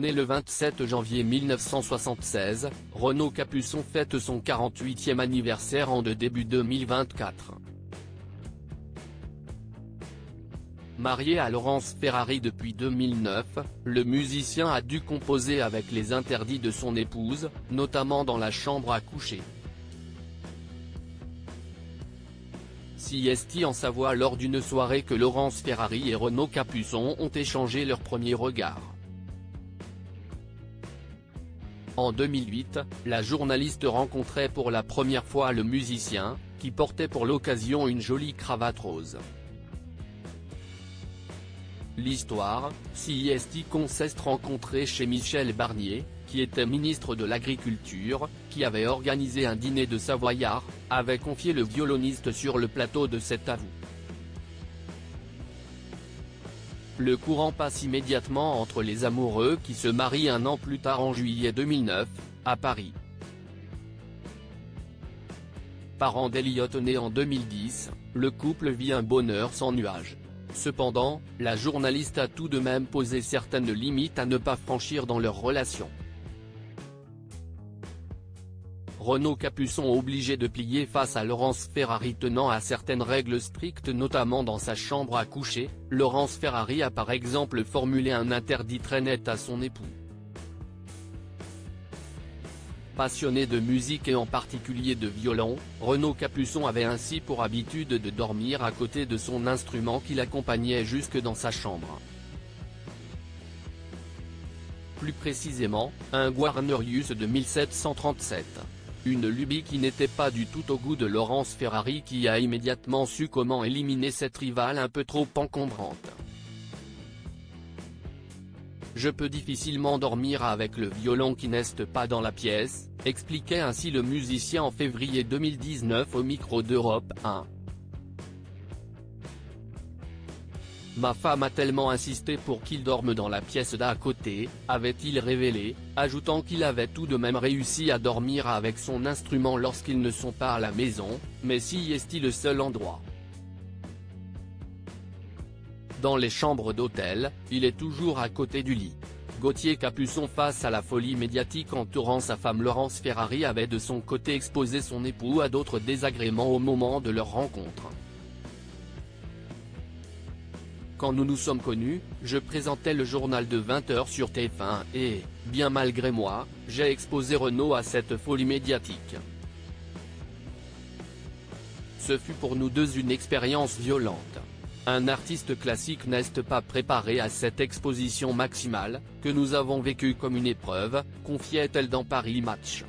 Né le 27 janvier 1976, Renaud Capuçon fête son 48e anniversaire en début 2024. Marié à Laurence Ferrari depuis 2009, le musicien a dû composer avec les interdits de son épouse, notamment dans la chambre à coucher. Siesti en Savoie lors d'une soirée que Laurence Ferrari et Renaud Capuçon ont échangé leur premier regard. En 2008, la journaliste rencontrait pour la première fois le musicien, qui portait pour l'occasion une jolie cravate rose. L'histoire, Siesti consiste rencontré chez Michel Barnier, qui était ministre de l'Agriculture, qui avait organisé un dîner de savoyards, avait confié le violoniste sur le plateau de cet avou. Le courant passe immédiatement entre les amoureux qui se marient un an plus tard en juillet 2009, à Paris. Parent d'Elliott né en 2010, le couple vit un bonheur sans nuages. Cependant, la journaliste a tout de même posé certaines limites à ne pas franchir dans leur relation. Renaud Capuçon obligé de plier face à Laurence Ferrari tenant à certaines règles strictes notamment dans sa chambre à coucher, Laurence Ferrari a par exemple formulé un interdit très net à son époux. Passionné de musique et en particulier de violon, Renaud Capuçon avait ainsi pour habitude de dormir à côté de son instrument qui l'accompagnait jusque dans sa chambre. Plus précisément, un Guarnerius de 1737. Une lubie qui n'était pas du tout au goût de Laurence Ferrari qui a immédiatement su comment éliminer cette rivale un peu trop encombrante. Je peux difficilement dormir avec le violon qui n'est pas dans la pièce, expliquait ainsi le musicien en février 2019 au micro d'Europe 1. Ma femme a tellement insisté pour qu'il dorme dans la pièce d'à côté, avait-il révélé, ajoutant qu'il avait tout de même réussi à dormir avec son instrument lorsqu'ils ne sont pas à la maison, mais Siesti le seul endroit. Dans les chambres d'hôtel, il est toujours à côté du lit. Gauthier Capuçon face à la folie médiatique entourant sa femme Laurence Ferrari avait de son côté exposé son époux à d'autres désagréments au moment de leur rencontre. Quand nous nous sommes connus, je présentais le journal de 20h sur TF1 et, bien malgré moi, j'ai exposé Renaud à cette folie médiatique. Ce fut pour nous deux une expérience violente. Un artiste classique n'est pas préparé à cette exposition maximale, que nous avons vécue comme une épreuve, confiait-elle dans Paris Match.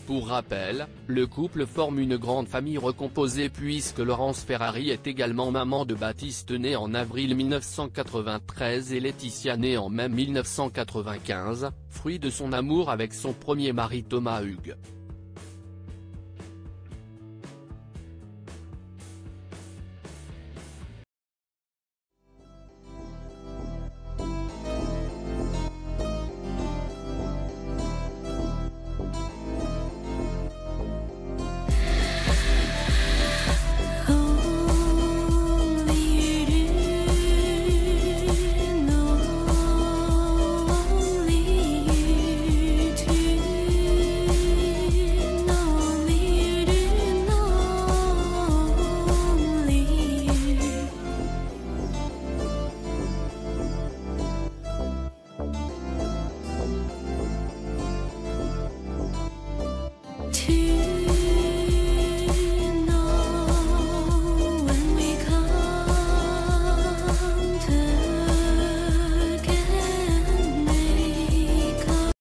Pour rappel, le couple forme une grande famille recomposée puisque Laurence Ferrari est également maman de Baptiste né en avril 1993 et Laetitia née en mai 1995, fruit de son amour avec son premier mari Thomas Hugues.